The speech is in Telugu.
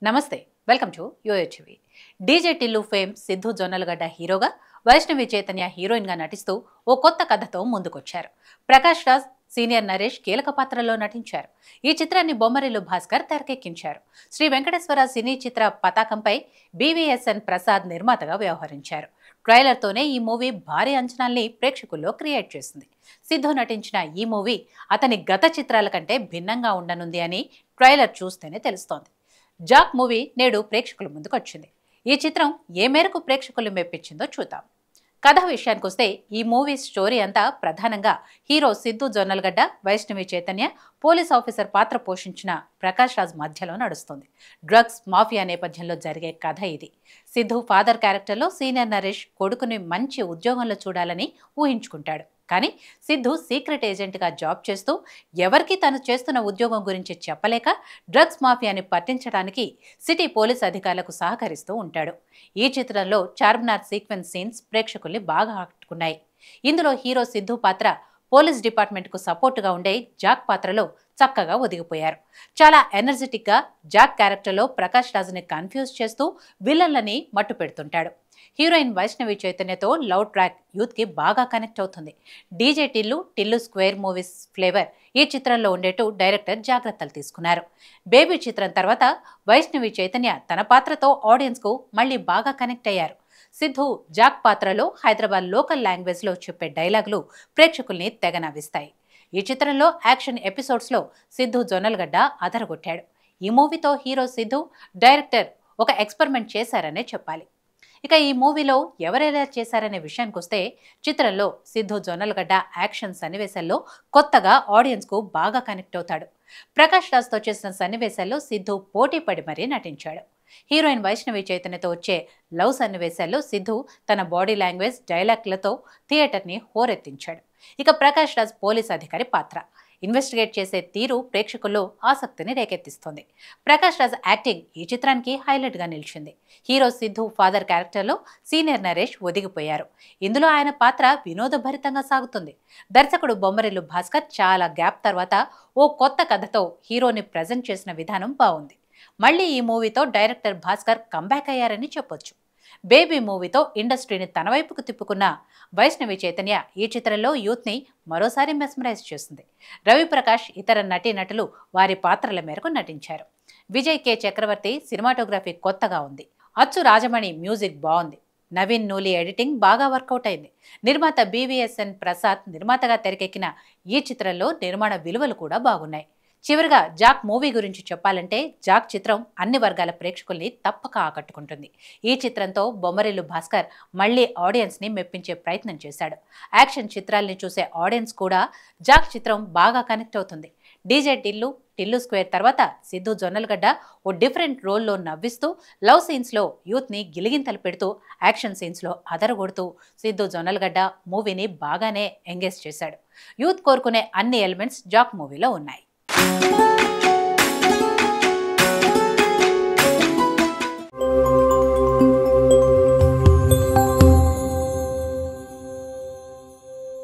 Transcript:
నమస్తే వెల్కమ్ టు యోయోచివి. డీజే టిల్లు ఫేమ్ సిద్ధు జొన్నలగడ్డ హీరోగా, వైష్ణవి చైతన్య హీరోయిన్ గా నటిస్తూ ఓ కొత్త కథతో ముందుకొచ్చారు. ప్రకాష్ రాజ్, సీనియర్ నరేష్ కీలక పాత్రలో నటించారు. ఈ చిత్రాన్ని బొమ్మరిల్లు భాస్కర్ తెరకెక్కించారు. శ్రీ వెంకటేశ్వర సినీ చిత్ర పతాకంపై బీవీఎస్ఎన్ ప్రసాద్ నిర్మాతగా వ్యవహరించారు. ట్రైలర్తోనే ఈ మూవీ భారీ అంచనాల్ని ప్రేక్షకుల్లో క్రియేట్ చేసింది. సిద్ధు నటించిన ఈ మూవీ అతని గత చిత్రాల కంటే భిన్నంగా ఉండనుంది అని ట్రైలర్ చూస్తేనే తెలుస్తోంది. జాక్ మూవీ నేడు ప్రేక్షకుల ముందుకు వచ్చింది. ఈ చిత్రం ఏ మేరకు ప్రేక్షకులు మెప్పించిందో చూద్దాం. కథ విషయానికి వస్తే ఈ మూవీ స్టోరీ అంతా ప్రధానంగా hero Siddhu Jonnalagadda, Vaishnavi Chaitanya police officer పాత్ర పోషించిన ప్రకాష్ రాజ్ మధ్యలో నడుస్తుంది. డ్రగ్స్ మాఫియా నేపథ్యంలో జరిగే కథ ఇది. సిద్ధు ఫాదర్ క్యారెక్టర్లో సీనియర్ నరేష్ కొడుకుని మంచి ఉద్యోగంలో చూడాలని ఊహించుకుంటాడు. కానీ సిద్ధు సీక్రెట్ ఏజెంట్గా జాబ్ చేస్తూ ఎవరికి తను చేస్తున్న ఉద్యోగం గురించి చెప్పలేక డ్రగ్స్ మాఫియాని పట్టించడానికి సిటీ పోలీస్ అధికారులకు సహకరిస్తూ ఉంటాడు. ఈ చిత్రంలో చార్మినార్ సీక్వెన్స్ సీన్స్ ప్రేక్షకుల్ని బాగా ఆకట్టుకున్నాయి. ఇందులో హీరో సిద్ధు పాత్ర పోలీస్ డిపార్ట్మెంట్కు సపోర్టుగా ఉండే జాక్ పాత్రలో చక్కగా ఒదిగిపోయారు. చాలా ఎనర్జెటిక్గా జాక్ క్యారెక్టర్లో ప్రకాష్ రాజ్ని కన్ఫ్యూజ్ చేస్తూ విలన్లని మట్టు పెడుతుంటాడు. హీరోయిన్ వైష్ణవి చైతన్యతో లవ్ ట్రాక్ యూత్కి బాగా కనెక్ట్ అవుతుంది. DJ Tillu square movies flavour ఈ చిత్రంలో ఉండేట్టు డైరెక్టర్ జాగ్రత్తలు తీసుకున్నారు. బేబీ చిత్రం తర్వాత వైష్ణవి చైతన్య తన పాత్రతో ఆడియన్స్కు మళ్ళీ బాగా కనెక్ట్ అయ్యారు. సిద్ధు జాక్ పాత్రలో హైదరాబాద్ లోకల్ లాంగ్వేజ్లో చెప్పే డైలాగులు ప్రేక్షకుల్ని తెగ నవ్విస్తాయి. ఈ చిత్రంలో యాక్షన్ ఎపిసోడ్స్లో సిద్ధు జొన్నలగడ్డ అదరగొట్టాడు. ఈ మూవీతో హీరో సిద్ధు, డైరెక్టర్ ఒక ఎక్స్పెరిమెంట్ చేశారనే చెప్పాలి. ఇక ఈ మూవీలో ఎవరెలా చేశారనే విషయానికి వస్తే, చిత్రంలో సిద్ధు జొన్నలగడ్డ యాక్షన్ సన్నివేశాల్లో కొత్తగా ఆడియన్స్కు బాగా కనెక్ట్ అవుతాడు. ప్రకాష్ రాజ్తో చేసిన సన్నివేశాల్లో సిద్ధు పోటీ పడి మరీ నటించాడు. హీరోయిన్ వైష్ణవి చైతన్యతో వచ్చే లవ్ సన్నివేశాల్లో సిద్ధు తన బాడీ లాంగ్వేజ్, డైలాగ్లతో థియేటర్ని హోరెత్తించాడు. ఇక ప్రకాష్ రాజ్ పోలీస్ అధికారి పాత్ర, ఇన్వెస్టిగేట్ చేసే తీరు ప్రేక్షకుల్లో ఆసక్తిని రేకెత్తిస్తోంది. ప్రకాష్ రాజ్ యాక్టింగ్ ఈ చిత్రానికి హైలైట్గా నిలిచింది. హీరో సిద్ధు ఫాదర్ క్యారెక్టర్లో సీనియర్ నరేష్ ఒదిగిపోయారు. ఇందులో ఆయన పాత్ర వినోదభరితంగా సాగుతుంది. దర్శకుడు బొమ్మరిల్లు భాస్కర్ చాలా గ్యాప్ తర్వాత ఓ కొత్త కథతో హీరోని ప్రజెంట్ చేసిన విధానం బాగుంది. మళ్ళీ ఈ మూవీతో డైరెక్టర్ భాస్కర్ కంబ్యాక్ అయ్యారని చెప్పొచ్చు. బేబీ మూవీతో ఇండస్ట్రీని తన వైపుకు తిప్పుకున్న వైష్ణవి చైతన్య ఈ చిత్రంలో యూత్ని మరోసారి మెస్మరైజ్ చేసింది. రవిప్రకాష్, ఇతర నటీనటులు వారి పాత్రల మేరకు నటించారు. విజయ్ కె చక్రవర్తి సినిమాటోగ్రఫీ కొత్తగా ఉంది. అచ్చు రాజమణి మ్యూజిక్ బాగుంది. నవీన్ నూలి ఎడిటింగ్ బాగా వర్కౌట్ అయింది. నిర్మాత బీవీఎస్ఎన్ ప్రసాద్ నిర్మాతగా తెరకెక్కిన ఈ చిత్రంలో నిర్మాణ విలువలు కూడా బాగున్నాయి. చివరిగా జాక్ మూవీ గురించి చెప్పాలంటే, జాక్ చిత్రం అన్ని వర్గాల ప్రేక్షకుల్ని తప్పక ఆకట్టుకుంటుంది. ఈ చిత్రంతో బొమ్మరిల్లు భాస్కర్ మళ్లీ ఆడియన్స్ని మెప్పించే ప్రయత్నం చేశాడు. యాక్షన్ చిత్రాల్ని చూసే ఆడియన్స్ కూడా జాక్ చిత్రం బాగా కనెక్ట్ అవుతుంది. డీజే టిల్లు స్క్వేర్ తర్వాత సిద్ధు జొన్నలగడ్డ ఓ డిఫరెంట్ రోల్లో నవ్విస్తూ, లవ్ సీన్స్లో యూత్ని గిలిగింతలు పెడుతూ, యాక్షన్ సీన్స్లో అదరగొడుతూ సిద్ధు జొన్నలగడ్డ మూవీని బాగానే ఎంగేజ్ చేశాడు. యూత్ కోరుకునే అన్ని ఎలిమెంట్స్ జాక్ మూవీలో ఉన్నాయి.